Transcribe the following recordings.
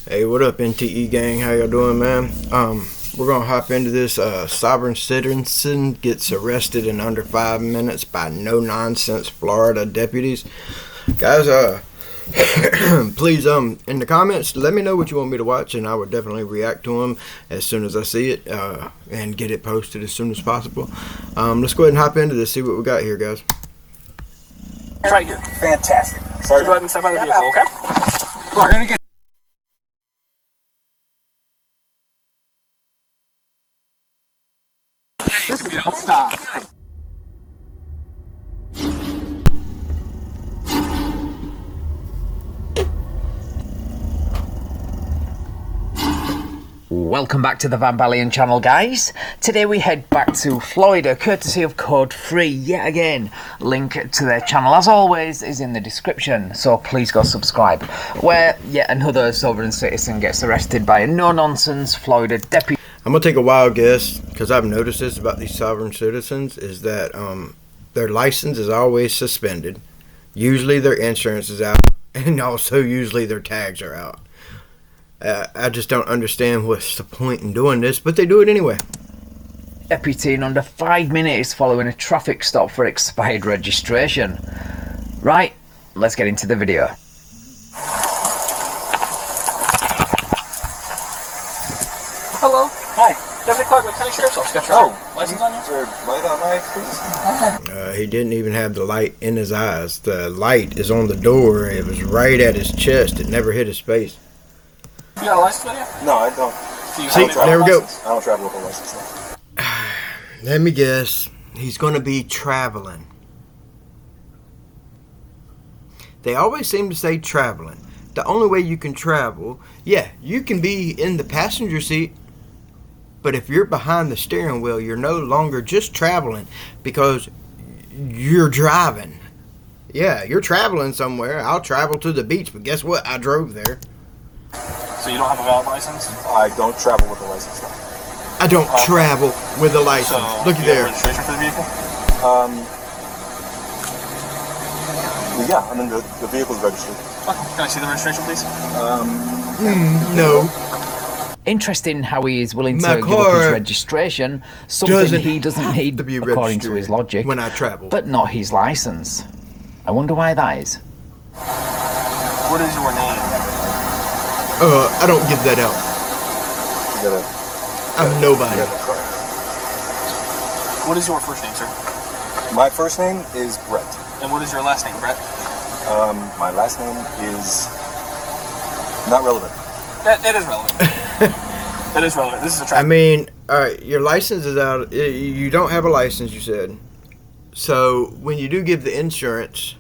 Hey, what up, NTE gang? How y'all doing, man? We're gonna hop into this. Sovereign citizen gets arrested in under 5 minutes by no-nonsense Florida deputies. Guys, please, in the comments, let me know what you want me to watch, and I would definitely react to them as soon as I see it, and get it posted as soon as possible. Let's go ahead and hop into this, see what we got here, guys. Right here. Fantastic. Sorry. Go ahead and step out of the vehicle, okay? We're gonna get. Stop. Welcome back to the Van Ballion channel, guys. Today we head back to Florida, courtesy of Code Free yet again. Link to their channel, as always, is in the description, so please go subscribe. Where yet another sovereign citizen gets arrested by a no-nonsense Florida deputy. I'm gonna take a wild guess, because I've noticed this about these sovereign citizens, is that their license is always suspended. Usually their insurance is out, and also usually their tags are out. I just don't understand what's the point in doing this, but they do it anyway. Deputy in under 5 minutes following a traffic stop for expired registration. Right, let's get into the video. Hello. Hi. Deputy Clark, County Sheriff's Office. Got your license on you? Is there light on my please? He didn't even have the light in his eyes. The light is on the door. It was right at his chest. It never hit his face. You got a license with you? No, I don't. See, there we go. I don't travel with a license. Let me guess. He's going to be traveling. They always seem to say traveling. The only way you can travel, yeah, you can be in the passenger seat, but if you're behind the steering wheel, you're no longer just traveling because you're driving. Yeah, you're traveling somewhere. I'll travel to the beach, but guess what? I drove there. So you don't have a valid license? I don't travel with a license. I don't travel with a license. So, look at there. Registration for the vehicle? Yeah, I mean the vehicle's registered. Okay. Can I see the registration, please? No. Interesting how he is willing to give up his registration, something he doesn't need, according to his logic, when I travel, but not his license. I wonder why that is. What is your name? I don't give that out. I'm nobody. What is your first name, sir? My first name is Brett. And what is your last name, Brett? My last name is not relevant. That is relevant. That is relevant. This is a traffic. I mean, alright, your license is out. You don't have a license, you said. So, when you do give the insurance,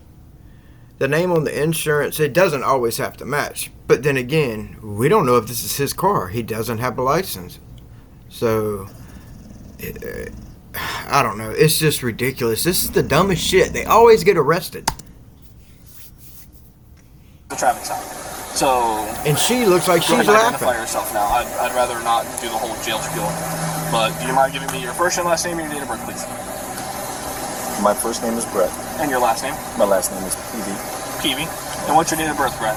the name on the insurance, it doesn't always have to match. But then again, we don't know if this is his car. He doesn't have a license. So, I don't know. It's just ridiculous. This is the dumbest shit. They always get arrested. The traffic stop. So. And she looks like she's laughing. Identify yourself now. I'd rather not do the whole jail spiel. But do you mind giving me your first and last name and your date of birth, please? My first name is Brett. And your last name? My last name is Peavy. Peavy. And what's your date of birth, Brett?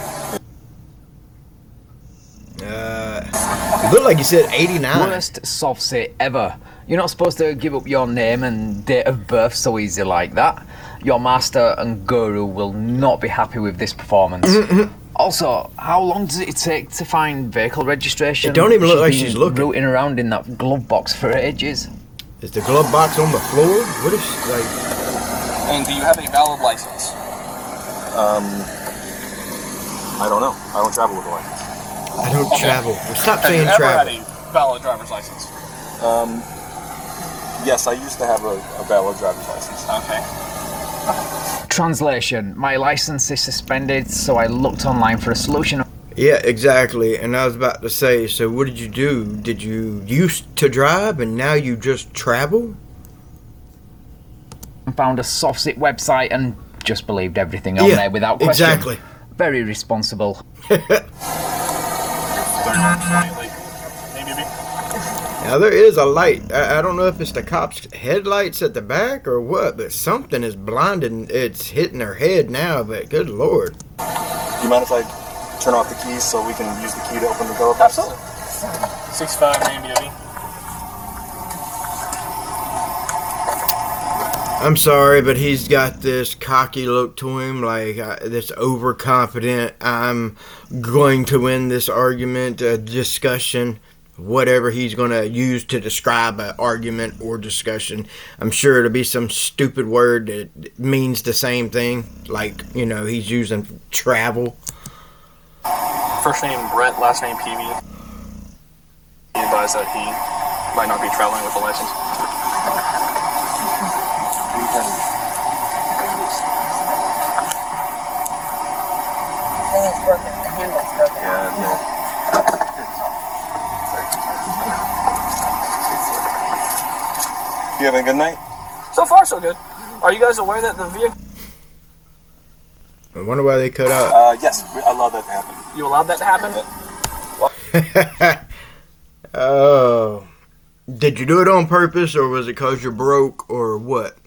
It looked like you said 89. Worst soft sit ever. You're not supposed to give up your name and date of birth so easy like that. Your master and guru will not be happy with this performance. Also, how long does it take to find vehicle registration? It don't even look like she's looking. Rooting around in that glove box for ages. Is the glove box on the floor? What is she, like? And do you have a valid license? I don't know. I don't travel with a license. I don't travel. Stop saying travel. travel. Have you ever had a valid driver's license? Yes, I used to have a valid driver's license. Okay. Translation: my license is suspended, so I looked online for a solution. Yeah, exactly. And I was about to say, so what did you do? Did you used to drive and now you just travel? Found a soft sit website and just believed everything on there without question. Exactly. Very responsible. Now there is a light. I don't know if it's the cops' headlights at the back or what, but something is blinding. It's hitting her head now, but good lord. Do you mind if I turn off the keys so we can use the key to open the door? Absolutely. 6'5", name BOV. I'm sorry, but he's got this cocky look to him, like this overconfident, I'm going to win this argument, discussion, whatever he's going to use to describe an argument or discussion. I'm sure it'll be some stupid word that means the same thing, like, you know, he's using travel. First name Brett, last name PV. He advised that he might not be traveling with a license. Thing's broken. The handle's broken. Yeah, no. You having a good night? So far, so good. Are you guys aware that the vehicle... I wonder why they cut out. Yes, I allowed that to happen. You allowed that to happen? Oh. Did you do it on purpose, or was it because you're broke, or what?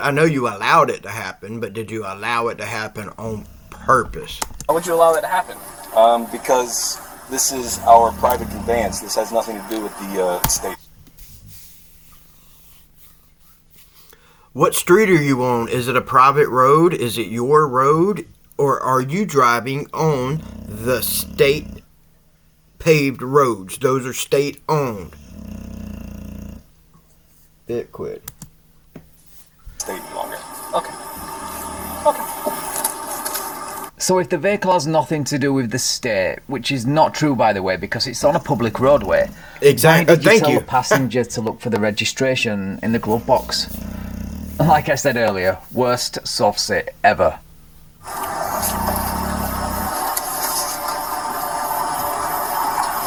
I know you allowed it to happen, but did you allow it to happen on purpose? Why would you allow that to happen? Because this is our private conveyance. This has nothing to do with the state. What street are you on? Is it a private road? Is it your road? Or are you driving on the state paved roads? Those are state owned. It quit. State longer. Okay. Okay. So if the vehicle has nothing to do with the state, which is not true, by the way, because it's on a public roadway, Exactly. why did you Thank tell you. the passenger to look for the registration in the glove box? Like I said earlier, worst soft sit ever.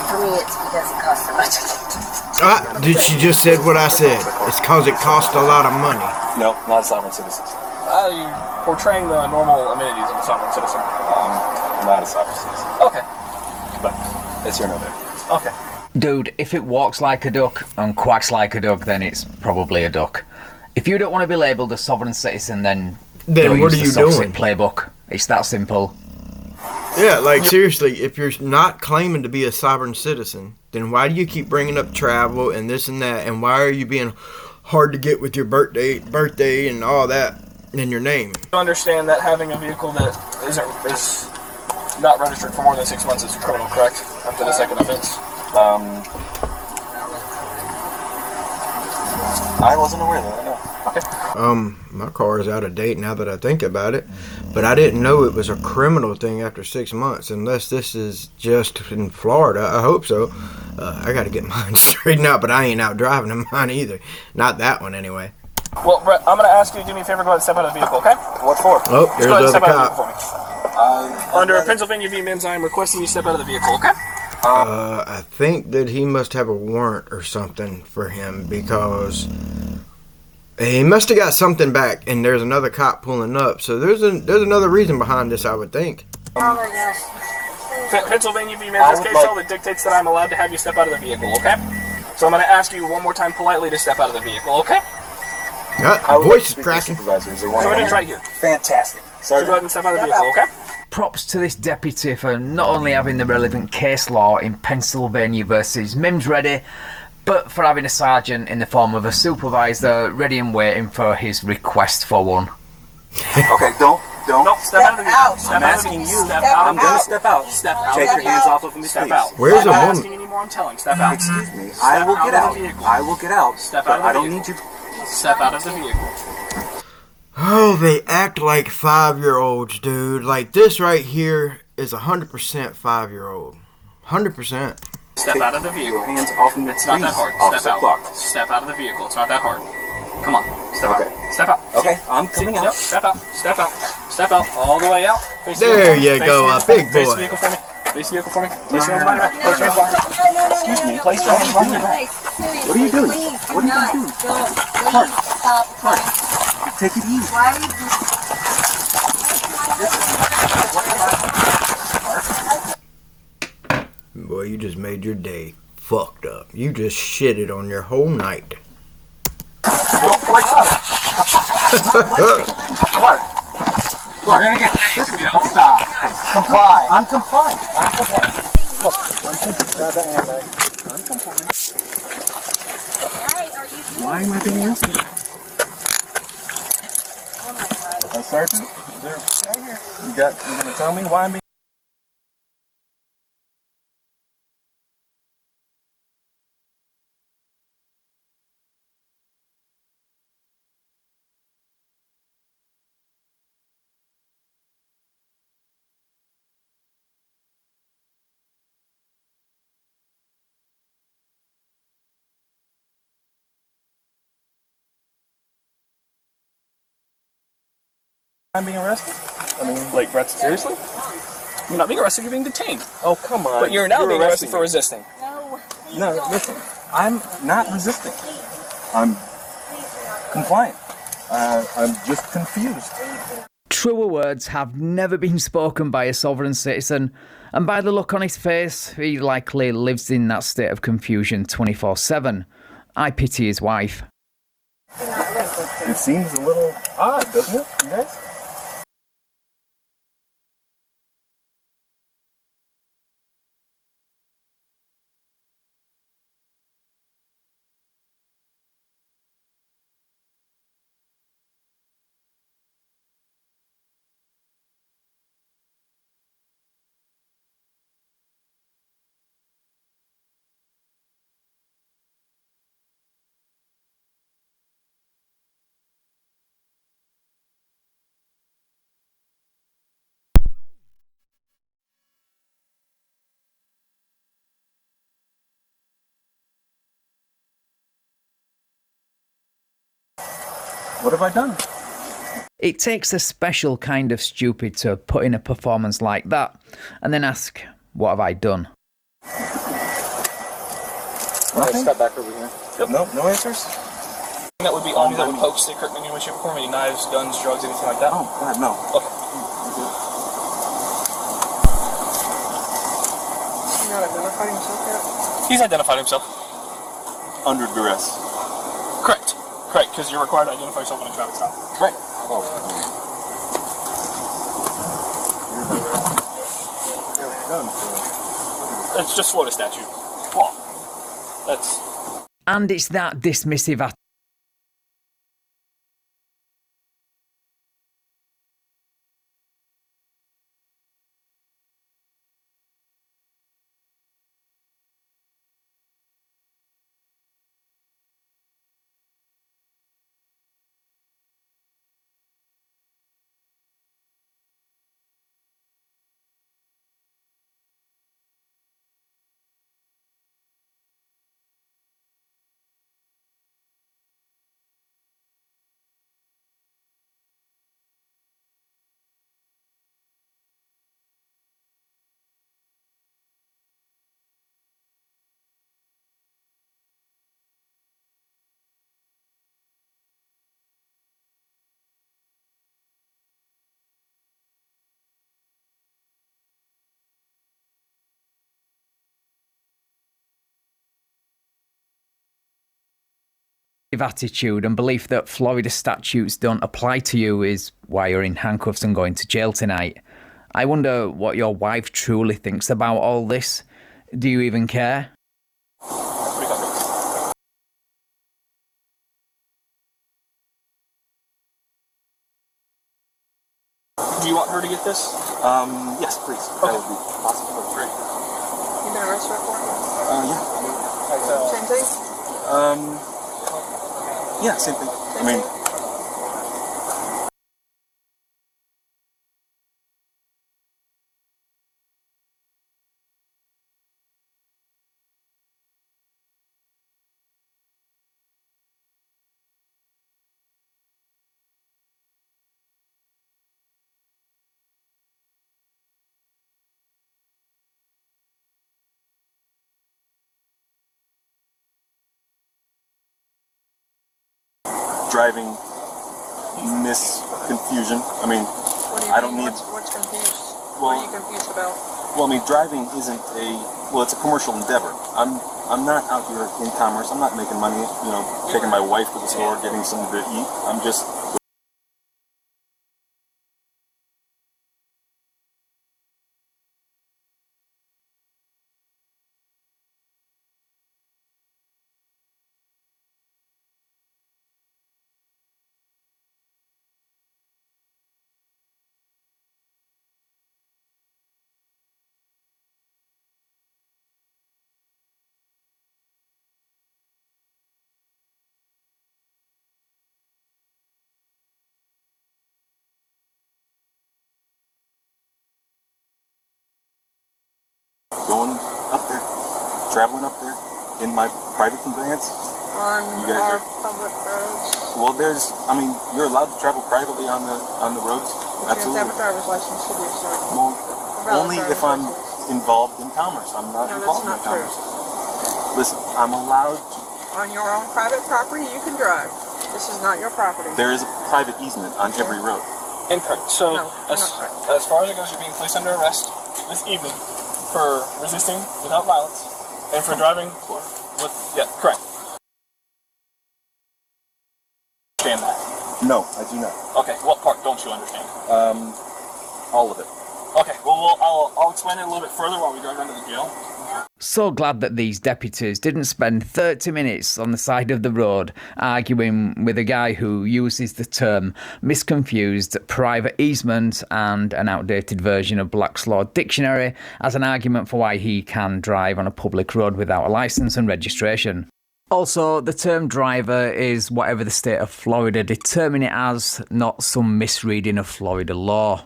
For me, it doesn't cost so much. Did she just said what I said? It's because it costs a lot of money. No, not a sovereign citizen. You're portraying the normal amenities of a sovereign citizen. Not a sovereign citizen. Okay. But it's here no there. Okay. Dude, if it walks like a duck and quacks like a duck, then it's probably a duck. If you don't want to be labelled a sovereign citizen, then don't what use are the you soft doing? sit playbook. It's that simple. Yeah, like seriously, if you're not claiming to be a sovereign citizen, then why do you keep bringing up travel and this and that? And why are you being hard to get with your birthday and all that in your name? You understand that having a vehicle that is not registered for more than 6 months is criminal, correct? After the second offense. I wasn't aware of that, no. Okay. My car is out of date now that I think about it, but I didn't know it was a criminal thing after 6 months, unless this is just in Florida. I hope so. I got to get mine straightened out, but I ain't out driving in mine either. Not that one, anyway. Well, Brett, I'm going to ask you to do me a favor, go ahead and step out of the vehicle, okay? What for? Oh, Just there's go ahead and the step other out of the cop. vehicle for me. Under Pennsylvania v. Men's, I am requesting you step out of the vehicle, okay? I think that he must have a warrant or something for him, because he must have got something back, and there's another cop pulling up. So there's another reason behind this, I would think. Oh my gosh. Pennsylvania v. Men's case law that dictates that I'm allowed to have you step out of the vehicle, okay? So I'm going to ask you one more time politely to step out of the vehicle, okay? Voice is cracking. Jordan's right here. Fantastic. So go ahead and step out of the vehicle, okay? Props to this deputy for not only having the relevant case law in Pennsylvania versus Mims ready, but for having a sergeant in the form of a supervisor ready and waiting for his request for one. Okay, don't. No, step out of the vehicle. Step I'm out of asking the you. Step Step out. I'm going to step out. Step out. Take your hands off of me, Step please. out. Where's the I'm not woman? asking anymore, I'm telling. Step out. Excuse me. I will get out. I will get out. Step but out of the I don't vehicle. need you. Step out of the vehicle. Oh, they act like 5-year-olds, dude. Like, this right here is 100% 5-year-old. 100%. Step out of the vehicle. Your hands off me, It's not that hard. Officer Step out. Clark. Step out of the vehicle. It's not that hard. Come on. Step Okay. out. Step out. Okay, I'm coming Yep. out. Step out. Step out. Step out. All the way out. Face the There vehicle. you Face go, the a vehicle. big Face boy. the vehicle for me. Face the vehicle for me. Place your hands behind your back. Place your hands behind your back. Excuse me. Place your hands behind your back. What are you doing? What are you doing? Please stop. Take it easy. Why are you doing Boy, you just made your day fucked up. You just shitted on your whole night. We're gonna get this. Stop. Comply. I'm compliant. I'm compliant. Look, grab that handbag. I'm compliant. Why are you doing Why am I being arrested? Oh my god. Sergeant, you gonna tell me why I'm being arrested? I mean, Like, seriously? You're not being arrested, you're being detained. oh come on. But you're now being arrested for resisting. No. No, listen. I'm not resisting. I'm compliant. I'm just confused. Truer words have never been spoken by a sovereign citizen, and by the look on his face, he likely lives in that state of confusion 24/7. I pity his wife. It seems a little odd, doesn't it, you guys? What have I done? It takes a special kind of stupid to put in a performance like that, and then ask, what have I done? Nothing? Step back over here. Yep. No answers? That would be on you that would poke, stick, hurt in any way, shape, or form, any knives, guns, drugs, anything like that? Oh, God, no. Okay. He's not identified himself yet? He's identified himself. Under duress. Correct. Correct, because you're required to identify yourself on a traffic stop. Right. Oh. It's just Florida statute. Law. That's... And it's that dismissive attitude. Attitude and belief that Florida statutes don't apply to you is why you're in handcuffs and going to jail tonight. I wonder what your wife truly thinks about all this. Do you even care? Do you want her to get this? Yes, please. That would be possible. Great. You been arrested for it? Yeah. Same thing? Yeah, same thing. I mean, driving confusion. I mean, What do you I don't mean? need. What's confused? Well- What are you confused about? Well, I mean, driving isn't it's a commercial endeavor. I'm not out here in commerce. I'm not making money, taking my wife to the store, getting something to eat. I'm just going up there, traveling up there in my private conveyance. On You guys our are- public roads. Well, you're allowed to travel privately on the roads. You have to have a Absolutely. driver's license to do so. Well, Valid only if driver's I'm license. involved in commerce. I'm not No, that's involved not in true. commerce. Listen, I'm allowed to. On your own private property, you can drive. This is not your property. There is a private easement on every road. Incorrect. So, No, as, not correct. as far as it goes, you're being placed under arrest this evening for resisting without violence and for driving with. Yeah, correct. Understand that? No, I do not. Okay. What part don't you understand? All of it. Okay. Well, I'll explain it a little bit further while we drive down to the jail. So glad that these deputies didn't spend 30 minutes on the side of the road arguing with a guy who uses the term misconfused private easement and an outdated version of Black's Law Dictionary as an argument for why he can drive on a public road without a licence and registration. Also, the term driver is whatever the state of Florida determine it as, not some misreading of Florida law.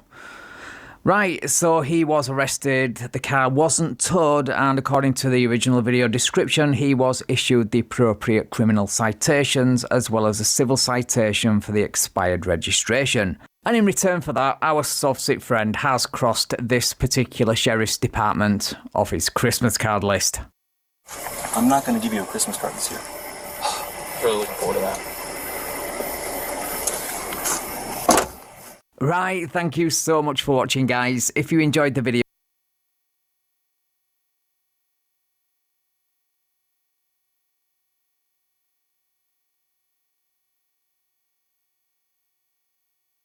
Right, so he was arrested, the car wasn't towed, and according to the original video description, he was issued the appropriate criminal citations as well as a civil citation for the expired registration. And in return for that, our soft-sit friend has crossed this particular sheriff's department off his Christmas card list. I'm not going to give you a Christmas card this year. Really looking forward to that. Right, thank you so much for watching, guys. If you enjoyed the video,